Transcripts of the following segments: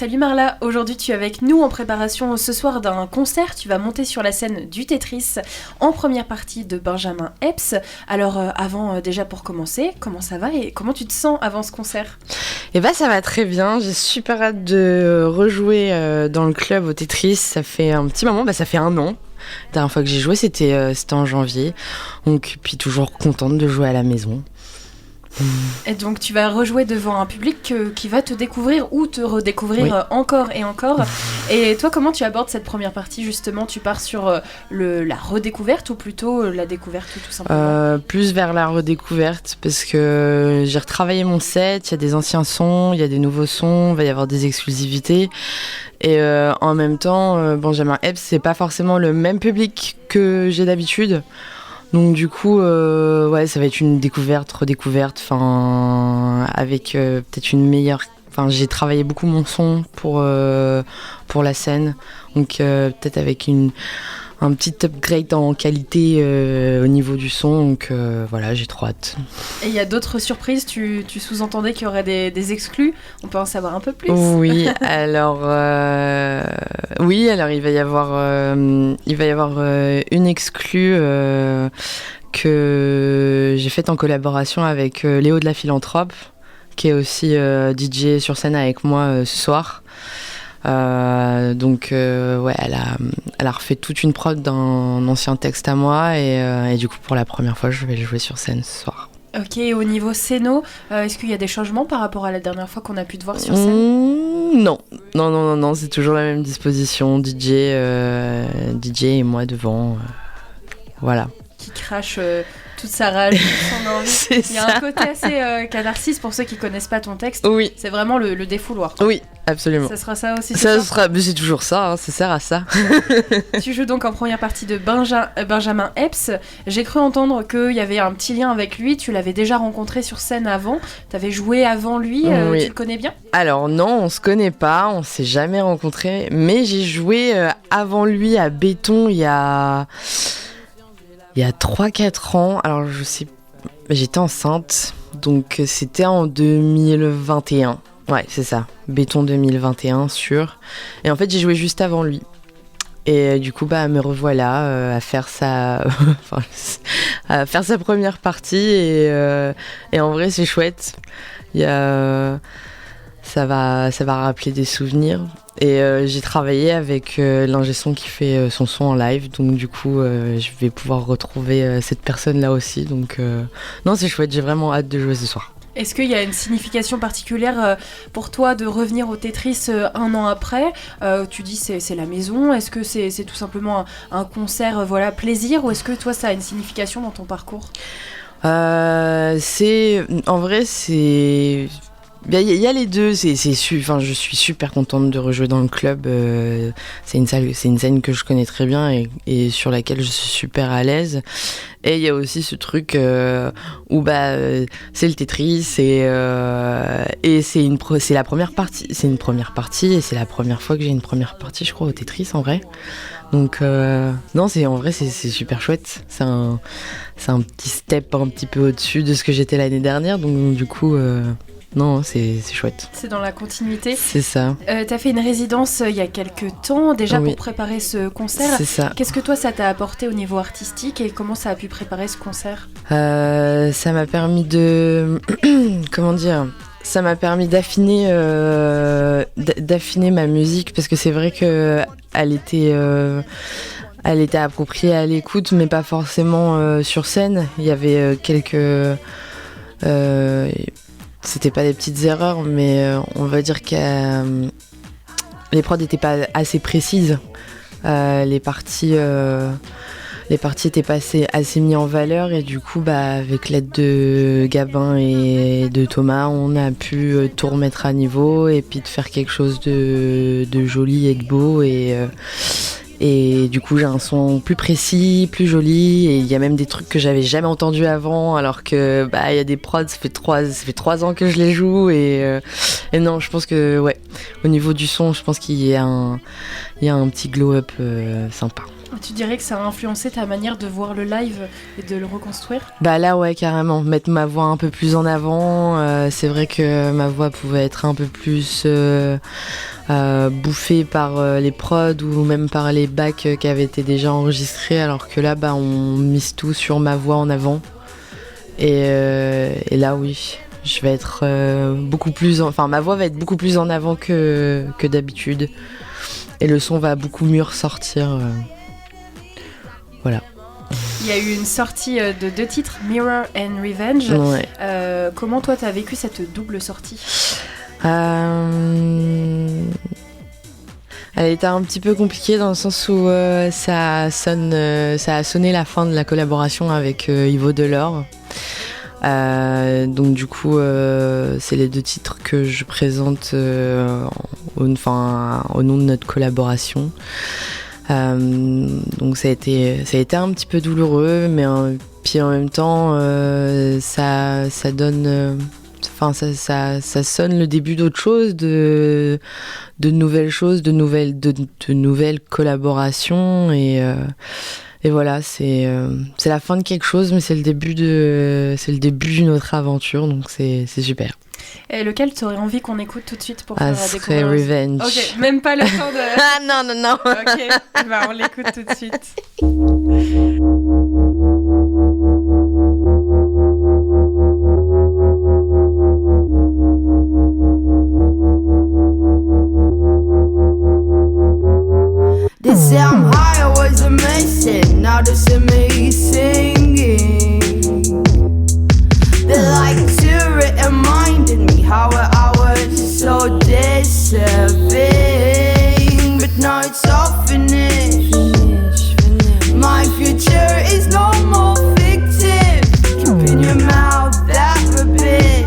Salut Marla, aujourd'hui tu es avec nous en préparation ce soir d'un concert. Tu vas monter sur la scène du Tetris en première partie de Benjamin Epps. Alors avant, déjà pour commencer, comment ça va et comment tu te sens avant ce concert ? Eh ben ça va très bien, j'ai super hâte de rejouer dans le club au Tetris. Ça fait un petit moment, ça fait 1 an. La dernière fois que j'ai joué c'était en janvier. Donc puis toujours contente de jouer à la maison. Et donc tu vas rejouer devant un public qui va te découvrir ou te redécouvrir encore et encore. Et toi, comment tu abordes cette première partie justement ? Tu pars sur la redécouverte ou plutôt la découverte tout simplement ? Plus vers la redécouverte parce que j'ai retravaillé mon set, il y a des anciens sons, il y a des nouveaux sons, il va y avoir des exclusivités. Et en même temps, Benjamin Epps, c'est pas forcément le même public que j'ai d'habitude. Donc du coup, ça va être une découverte, redécouverte, avec peut-être une meilleure... j'ai travaillé beaucoup mon son pour la scène, donc peut-être avec un petit upgrade en qualité au niveau du son, donc j'ai trop hâte. Et il y a d'autres surprises, tu sous-entendais qu'il y aurait des exclus, on peut en savoir un peu plus ? Oui, alors il va y avoir une exclue que j'ai faite en collaboration avec Léo de la Philanthrope, qui est aussi DJ sur scène avec moi ce soir. Elle a refait toute une prod d'un ancien texte à moi et du coup pour la première fois je vais le jouer sur scène ce soir. Ok, au niveau scéno, est-ce qu'il y a des changements par rapport à la dernière fois qu'on a pu te voir sur scène ? Non, c'est toujours la même disposition, DJ et moi devant, voilà. Qui crache toute sa rage, son envie. Il y a un côté assez catharsis pour ceux qui connaissent pas ton texte. Oui. C'est vraiment le défouloir. Oui, absolument. Ça sera ça aussi. Mais c'est toujours ça, ça sert à ça. Tu joues donc en première partie de Benjamin Epps. J'ai cru entendre qu'il y avait un petit lien avec lui. Tu l'avais déjà rencontré sur scène avant. T'avais joué avant lui. Oui. Tu le connais bien ? Alors non, on se connaît pas, on s'est jamais rencontrés. Mais j'ai joué avant lui à Béton il y a 3-4 ans, alors je sais, j'étais enceinte, donc c'était en 2021. Ouais, c'est ça, Béton 2021, sûr. Et en fait, j'ai joué juste avant lui. Et du coup, me revoilà à faire sa première partie. Et en vrai, c'est chouette. Ça va rappeler des souvenirs. Et j'ai travaillé avec l'ingé son qui fait son son en live, donc du coup je vais pouvoir retrouver cette personne là aussi, donc non, c'est chouette, j'ai vraiment hâte de jouer ce soir. Est-ce qu'il y a une signification particulière pour toi de revenir au Tetris 1 an après ? Tu dis c'est la maison, est-ce que c'est tout simplement un concert plaisir, ou est-ce que toi ça a une signification dans ton parcours ? En vrai c'est... Il y a les deux, je suis super contente de rejouer dans le club. C'est une scène que je connais très bien et sur laquelle je suis super à l'aise. Et il y a aussi ce truc où c'est le Tetris et c'est la première partie. C'est une première partie et c'est la première fois que j'ai une première partie, je crois, au Tetris en vrai. Donc non, en vrai c'est super chouette. C'est un petit step un petit peu au-dessus de ce que j'étais l'année dernière. Donc du coup. Non, c'est chouette. C'est dans la continuité. C'est ça. T'as fait une résidence il y a quelques temps, déjà pour préparer ce concert. C'est ça. Qu'est-ce que toi, ça t'a apporté au niveau artistique et comment ça a pu préparer ce concert ? Ça m'a permis de... Comment dire ? Ça m'a permis d'affiner ma musique, parce que c'est vrai qu'elle était appropriée à l'écoute, mais pas forcément sur scène. Il y avait quelques... C'était pas des petites erreurs, mais on va dire que les prods n'étaient pas assez précises. Les parties étaient pas assez mis en valeur, et du coup, avec l'aide de Gabin et de Thomas, on a pu tout remettre à niveau et puis de faire quelque chose de joli et de beau. Et du coup, j'ai un son plus précis, plus joli, et il y a même des trucs que j'avais jamais entendus avant, alors que il y a des prods, ça fait 3 ans que je les joue, et non, je pense que au niveau du son, je pense qu'il y a un petit glow-up sympa. Tu dirais que ça a influencé ta manière de voir le live et de le reconstruire ? Bah là, ouais, carrément. Mettre ma voix un peu plus en avant. C'est vrai que ma voix pouvait être un peu plus bouffée par les prods ou même par les backs qui avaient été déjà enregistrés, alors que là, bah, on mise tout sur ma voix en avant. Et là, oui, je vais être beaucoup plus... Enfin, ma voix va être beaucoup plus en avant que d'habitude. Et le son va beaucoup mieux ressortir. Voilà. Il y a eu une sortie de 2 titres, Mirror and Revenge. Ouais. Comment toi t'as vécu cette double sortie ? Elle était un petit peu compliquée dans le sens où ça a sonné la fin de la collaboration avec Ivo Delors. Donc du coup, c'est les 2 titres que je présente au nom de notre collaboration. Donc ça a été un petit peu douloureux, mais puis en même temps ça donne ça sonne le début d'autre chose, de nouvelles choses, de nouvelles collaborations, et voilà, c'est la fin de quelque chose, mais c'est le début d'une autre aventure, donc c'est super. Et lequel tu aurais envie qu'on écoute tout de suite pour faire découvrir ? Serait Revenge. Ok, même pas le temps de... Ah non. Ok, bah on l'écoute tout de suite. They say I'm high, I was amazing. Now they see me singing. They like to reminding me how I was so deserving, but now it's all finished. My future is no more fictive. Keep in your mouth that rubbish.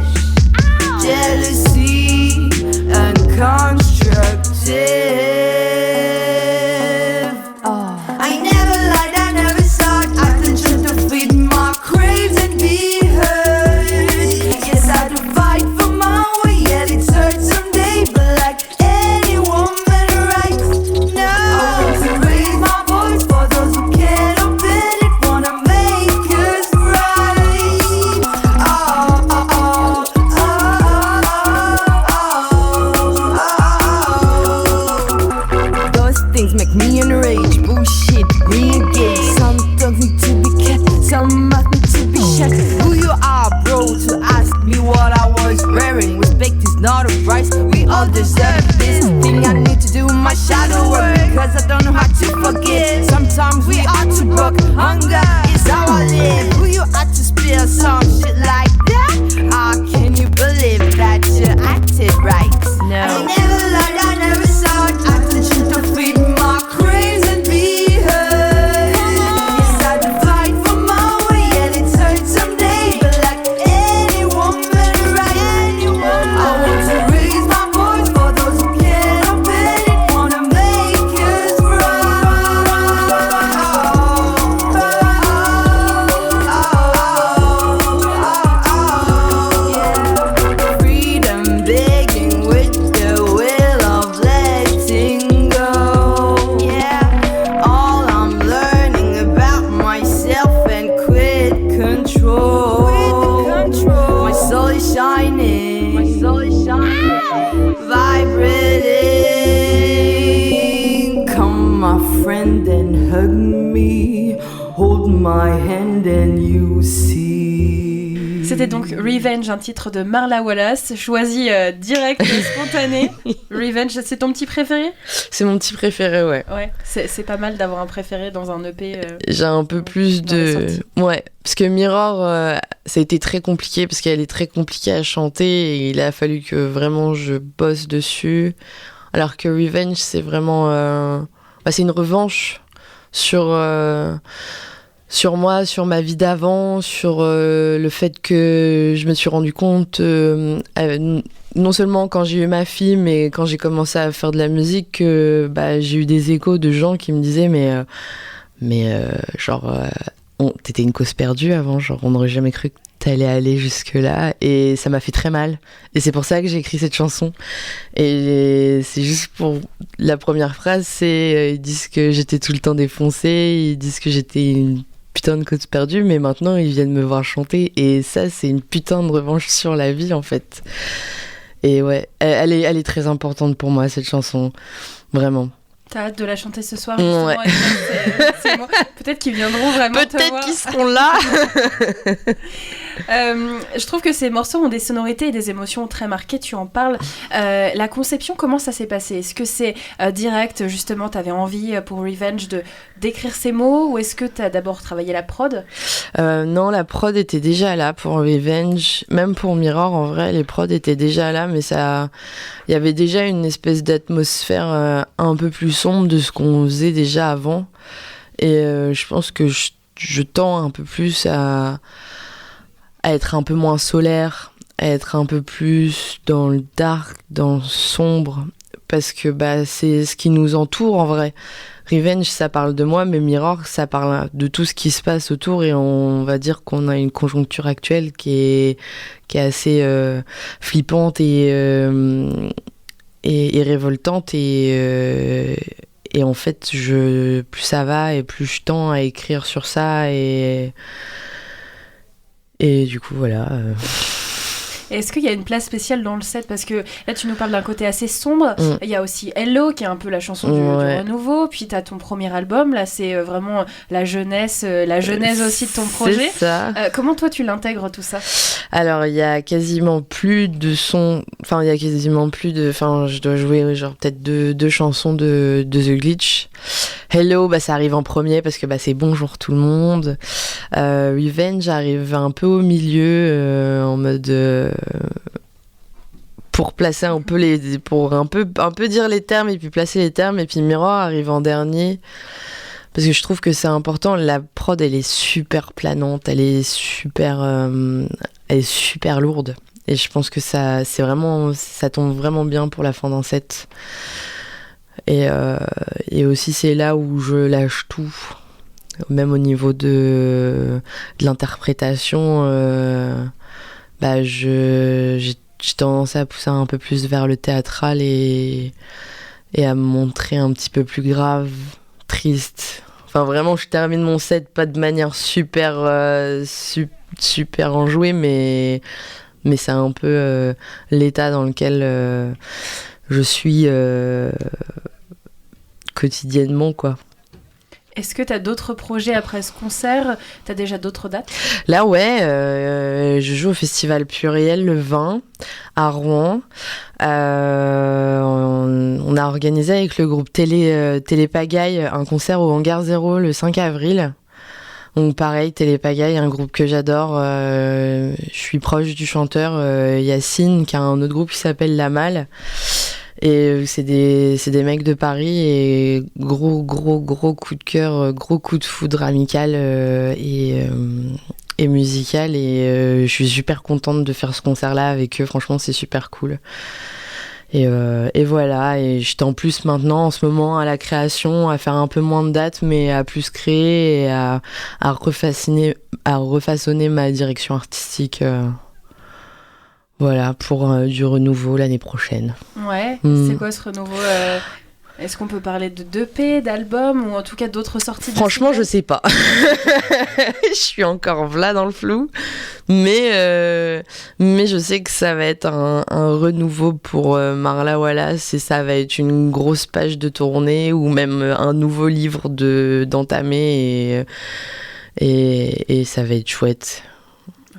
Jealousy and constructive. I never lied, I never sought attention to feed my craves and be heard. Yes, I do fight for my way, yet it's hurt someday. But like any woman rights, no, I want to raise my voice for those who can't open it, wanna make us right. Those things make me enraged. Bullshit, re-engage. Some don't need to be kept, some must need to be checked. Who you are, bro, to ask me what I was wearing? Respect is not a price, we all deserve this. Thing I need to do my shadow work, because I don't know how to forget. Sometimes we are too broke, hunger is how I live. Who you are to spill some shit like that? How can you believe that you acted right? No, I never lied, I never sought attention to feed my craves and be heard. Yes, I do fight for my way, and it's hurt someday. But like any woman, right? I want to raise my voice for those who can't open it, wanna make us right. Freedom begging with the will of letting go. Yeah, all I'm learning about myself and quit control. My soul is shining. Vibrating. Come, my friend, and hug me. Hold my hand and you see. C'était donc Revenge, un titre de Marla Wallace, choisi direct, spontané. Revenge, c'est ton petit préféré ? C'est mon petit préféré, ouais. Ouais, c'est pas mal d'avoir un préféré dans un EP. J'ai un peu plus dans les de... sorties. Ouais, parce que Mirror, ça a été très compliqué, parce qu'elle est très compliquée à chanter, et il a fallu que vraiment je bosse dessus. Alors que Revenge, c'est vraiment... c'est une revanche sur moi, sur ma vie d'avant, sur le fait que je me suis rendu compte, non seulement quand j'ai eu ma fille, mais quand j'ai commencé à faire de la musique, que j'ai eu des échos de gens qui me disaient mais t'étais une cause perdue avant, genre on n'aurait jamais cru que t'allais aller jusque-là, et ça m'a fait très mal. Et c'est pour ça que j'ai écrit cette chanson. Et c'est juste pour la première phrase, ils disent que j'étais tout le temps défoncée, ils disent que j'étais une putain de cause perdue, mais maintenant ils viennent me voir chanter, et ça c'est une putain de revanche sur la vie en fait. Et ouais, elle est très importante pour moi, cette chanson, vraiment. T'as hâte de la chanter ce soir, justement. Ouais. C'est bon. Peut-être qu'ils viendront vraiment te voir. Peut-être qu'ils seront là. Je trouve que ces morceaux ont des sonorités et des émotions très marquées, tu en parles. La conception, comment ça s'est passé ? Est-ce que c'est direct, justement, t'avais envie pour Revenge d'écrire ces mots, ou est-ce que t'as d'abord travaillé la prod ? Non, la prod était déjà là pour Revenge. Même pour Mirror, en vrai, les prods étaient déjà là, mais il y avait déjà une espèce d'atmosphère un peu plus sombre de ce qu'on faisait déjà avant. Et je pense que je tends un peu plus à être un peu moins solaire, à être un peu plus dans le dark, dans le sombre, parce que c'est ce qui nous entoure en vrai. Revenge, ça parle de moi, mais Mirror, ça parle de tout ce qui se passe autour, et on va dire qu'on a une conjoncture actuelle qui est assez flippante et révoltante, et en fait, plus ça va et plus je tends à écrire sur ça, et du coup, voilà. Est-ce qu'il y a une place spéciale dans le set ? Parce que là, tu nous parles d'un côté assez sombre. Il y a aussi Hello, qui est un peu la chanson du renouveau. Puis tu as ton premier album. Là, c'est vraiment la jeunesse aussi de ton projet. C'est ça. Comment toi, tu l'intègres, tout ça ? Alors, il y a quasiment plus de sons. Enfin, je dois jouer genre peut-être deux chansons de The Glitch. Hello, ça arrive en premier parce que c'est Bonjour tout le monde. Revenge arrive un peu au milieu, en mode pour placer un peu pour un peu dire les termes et puis placer les termes, et puis Mirror arrive en dernier parce que je trouve que c'est important. La prod, elle est super planante, elle est super lourde, et je pense que ça tombe vraiment bien pour la fin d'un set. Et aussi c'est là où je lâche tout, même au niveau de l'interprétation. J'ai tendance à pousser un peu plus vers le théâtral et à me montrer un petit peu plus grave, triste. Enfin, vraiment, je termine mon set pas de manière super enjouée, mais c'est un peu l'état dans lequel je suis quotidiennement, quoi. Est-ce que tu as d'autres projets après ce concert ? Tu as déjà d'autres dates ? Là, ouais, je joue au Festival Pluriel le 20 à Rouen. On a organisé avec le groupe Télépagaille un concert au Hangar 0 le 5 avril. Donc pareil, Télépagaille, un groupe que j'adore. Je suis proche du chanteur Yacine, qui a un autre groupe qui s'appelle La Malle. Et c'est des mecs de Paris, et gros coup de cœur, gros coup de foudre amical et musical, et je suis super contente de faire ce concert-là avec eux. Franchement, c'est super cool. Et voilà, et j'étais en plus maintenant en ce moment à la création, à faire un peu moins de dates, mais à plus créer et à refaçonner ma direction artistique. Voilà, pour du renouveau l'année prochaine. Ouais, c'est quoi ce renouveau ? Est-ce qu'on peut parler de d'EP, d'album, ou en tout cas d'autres sorties ? Franchement, je sais pas. Je suis encore là dans le flou. Mais je sais que ça va être un renouveau pour Marla Wallace, et ça va être une grosse page de tournée, ou même un nouveau livre d'entamer, et ça va être chouette.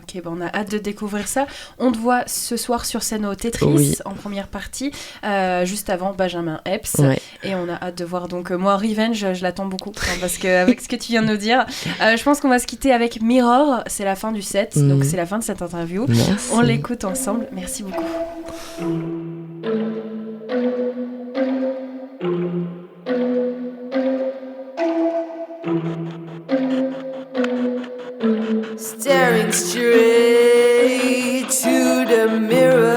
Ok, on a hâte de découvrir ça. On te voit ce soir sur scène au Tetris, en première partie, juste avant Benjamin Epps. Ouais. Et on a hâte de voir. Donc moi, Revenge, je l'attends beaucoup, parce qu'avec ce que tu viens de nous dire, je pense qu'on va se quitter avec Mirror. C'est la fin du set, donc c'est la fin de cette interview. Merci. On l'écoute ensemble. Merci beaucoup. Staring straight to the mirror,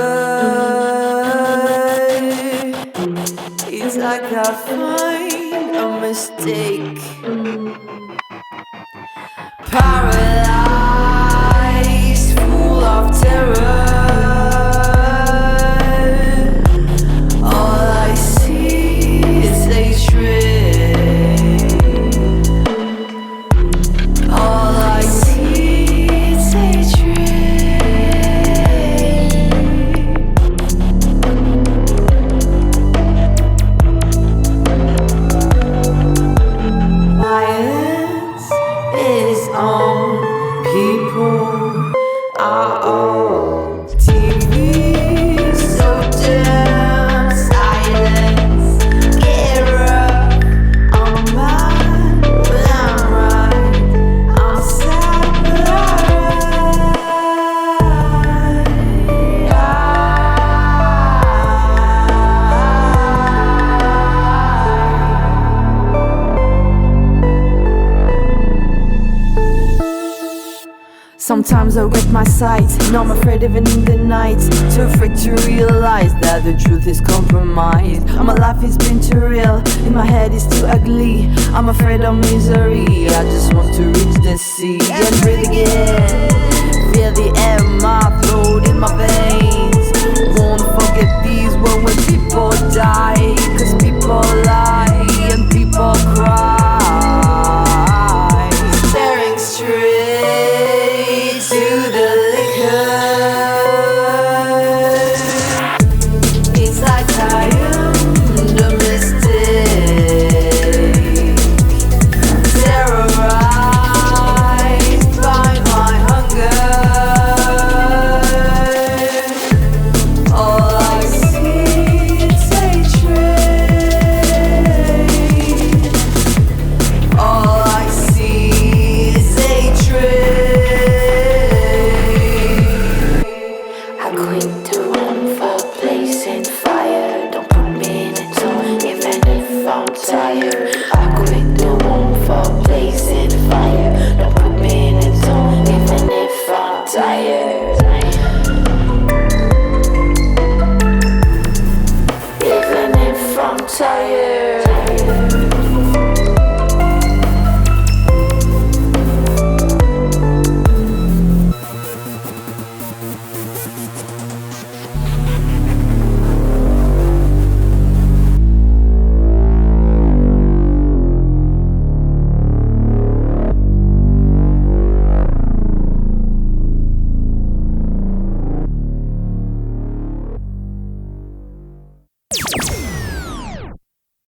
it's like I find a mistake. I regret my sight. Now I'm afraid even in the night. Too afraid to realize that the truth is compromised. My life has been too real, in my head is too ugly. I'm afraid of misery, I just want to reach the sea and breathe again. Feel the air in my throat, in my veins.